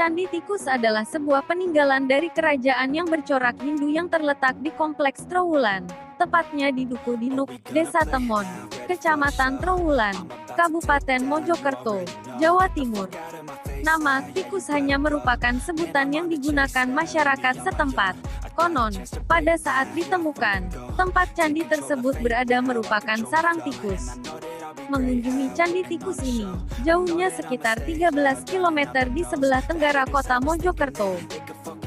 Candi Tikus adalah sebuah peninggalan dari kerajaan yang bercorak Hindu yang terletak di Kompleks Trowulan, tepatnya di Duku Dinuk, Desa Temon, Kecamatan Trowulan, Kabupaten Mojokerto, Jawa Timur. Nama tikus hanya merupakan sebutan yang digunakan masyarakat setempat. Konon, pada saat ditemukan, tempat candi tersebut berada merupakan sarang tikus. Mengunjungi Candi Tikus ini, jauhnya sekitar 13 km di sebelah tenggara kota Mojokerto.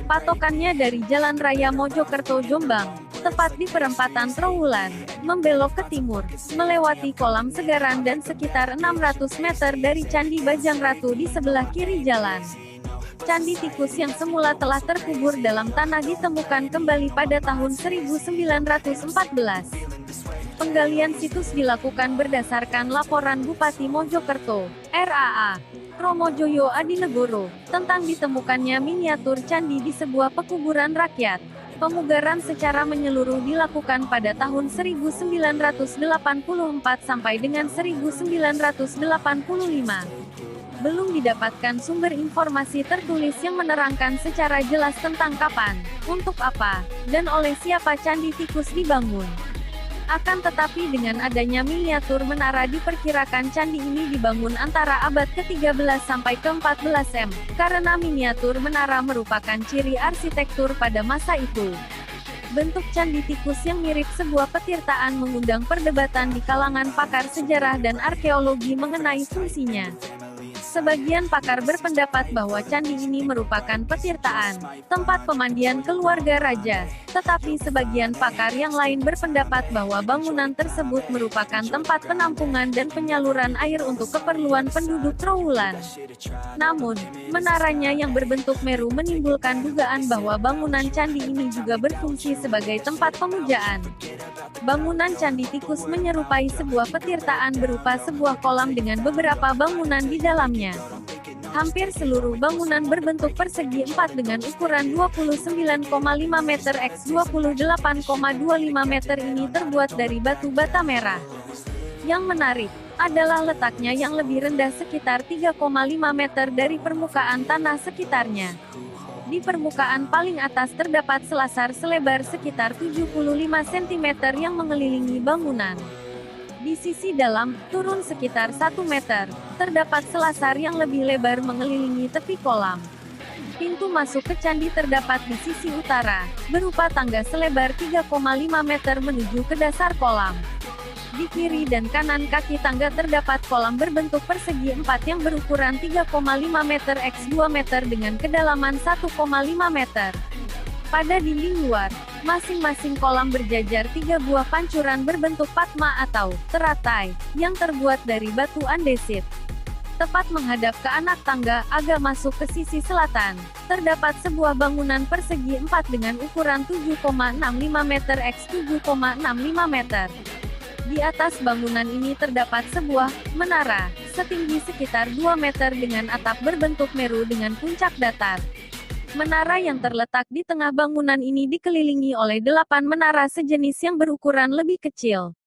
Patokannya dari Jalan Raya Mojokerto-Jombang, tepat di perempatan Trowulan, membelok ke timur, melewati kolam Segaran dan sekitar 600 meter dari Candi Bajang Ratu di sebelah kiri jalan. Candi Tikus yang semula telah terkubur dalam tanah ditemukan kembali pada tahun 1914. Penggalian situs dilakukan berdasarkan laporan Bupati Mojokerto, RAA, Romojoyo Adinegoro, tentang ditemukannya miniatur candi di sebuah pekuburan rakyat. Pemugaran secara menyeluruh dilakukan pada tahun 1984 sampai dengan 1985. Belum didapatkan sumber informasi tertulis yang menerangkan secara jelas tentang kapan, untuk apa, dan oleh siapa Candi Tikus dibangun. Akan tetapi dengan adanya miniatur menara diperkirakan candi ini dibangun antara abad ke-13 sampai ke-14 karena miniatur menara merupakan ciri arsitektur pada masa itu. Bentuk Candi Tikus yang mirip sebuah petirtaan mengundang perdebatan di kalangan pakar sejarah dan arkeologi mengenai fungsinya. Sebagian pakar berpendapat bahwa candi ini merupakan petirtaan, tempat pemandian keluarga raja, tetapi sebagian pakar yang lain berpendapat bahwa bangunan tersebut merupakan tempat penampungan dan penyaluran air untuk keperluan penduduk Trowulan. Namun, menaranya yang berbentuk meru menimbulkan dugaan bahwa bangunan candi ini juga berfungsi sebagai tempat pemujaan. Bangunan Candi Tikus menyerupai sebuah petirtaan berupa sebuah kolam dengan beberapa bangunan di dalamnya. Hampir seluruh bangunan berbentuk persegi 4 dengan ukuran 29,5 meter x 28,25 meter ini terbuat dari batu bata merah. Yang menarik adalah letaknya yang lebih rendah sekitar 3,5 meter dari permukaan tanah sekitarnya. Di permukaan paling atas terdapat selasar selebar sekitar 75 cm yang mengelilingi bangunan. Di sisi dalam, turun sekitar 1 meter, terdapat selasar yang lebih lebar mengelilingi tepi kolam. Pintu masuk ke candi terdapat di sisi utara, berupa tangga selebar 3,5 meter menuju ke dasar kolam. Di kiri dan kanan kaki tangga terdapat kolam berbentuk persegi 4 yang berukuran 3,5 meter x 2 meter dengan kedalaman 1,5 meter. Pada dinding luar, masing-masing kolam berjajar 3 buah pancuran berbentuk patma atau teratai, yang terbuat dari batu andesit. Tepat menghadap ke anak tangga, agak masuk ke sisi selatan, terdapat sebuah bangunan persegi 4 dengan ukuran 7,65 meter x 7,65 meter. Di atas bangunan ini terdapat sebuah menara, setinggi sekitar 2 meter dengan atap berbentuk meru dengan puncak datar. Menara yang terletak di tengah bangunan ini dikelilingi oleh 8 menara sejenis yang berukuran lebih kecil.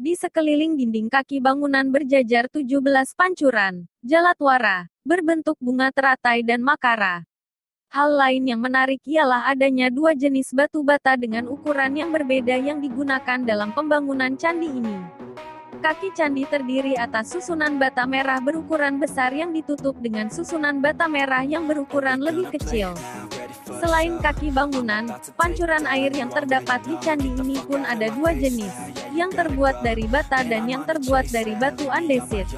Di sekeliling dinding kaki bangunan berjajar 17 pancuran, jalatwara, berbentuk bunga teratai dan makara. Hal lain yang menarik ialah adanya 2 jenis batu bata dengan ukuran yang berbeda yang digunakan dalam pembangunan candi ini. Kaki candi terdiri atas susunan bata merah berukuran besar yang ditutup dengan susunan bata merah yang berukuran lebih kecil. Selain kaki bangunan, pancuran air yang terdapat di candi ini pun ada 2 jenis, yang terbuat dari bata dan yang terbuat dari batu andesit.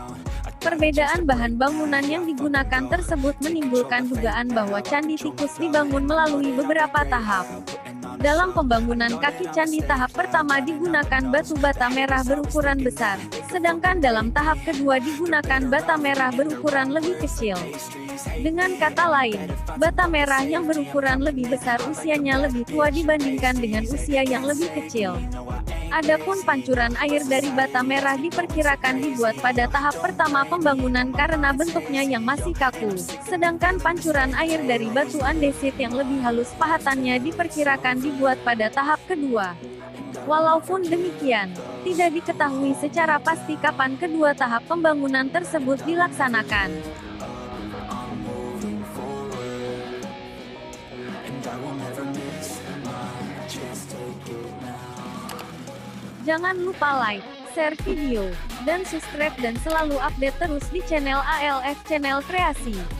Perbedaan bahan bangunan yang digunakan tersebut menimbulkan dugaan bahwa Candi Tikus dibangun melalui beberapa tahap. Dalam pembangunan kaki candi tahap pertama digunakan batu bata merah berukuran besar, sedangkan dalam tahap kedua digunakan bata merah berukuran lebih kecil. Dengan kata lain, bata merah yang berukuran lebih besar usianya lebih tua dibandingkan dengan usia yang lebih kecil. Adapun pancuran air dari bata merah diperkirakan dibuat pada tahap pertama pembangunan karena bentuknya yang masih kaku, sedangkan pancuran air dari batu andesit yang lebih halus pahatannya diperkirakan dibuat pada tahap kedua. Walaupun demikian, tidak diketahui secara pasti kapan kedua tahap pembangunan tersebut dilaksanakan. Jangan lupa like, share video, dan subscribe dan selalu update terus di channel ALF Channel Kreasi.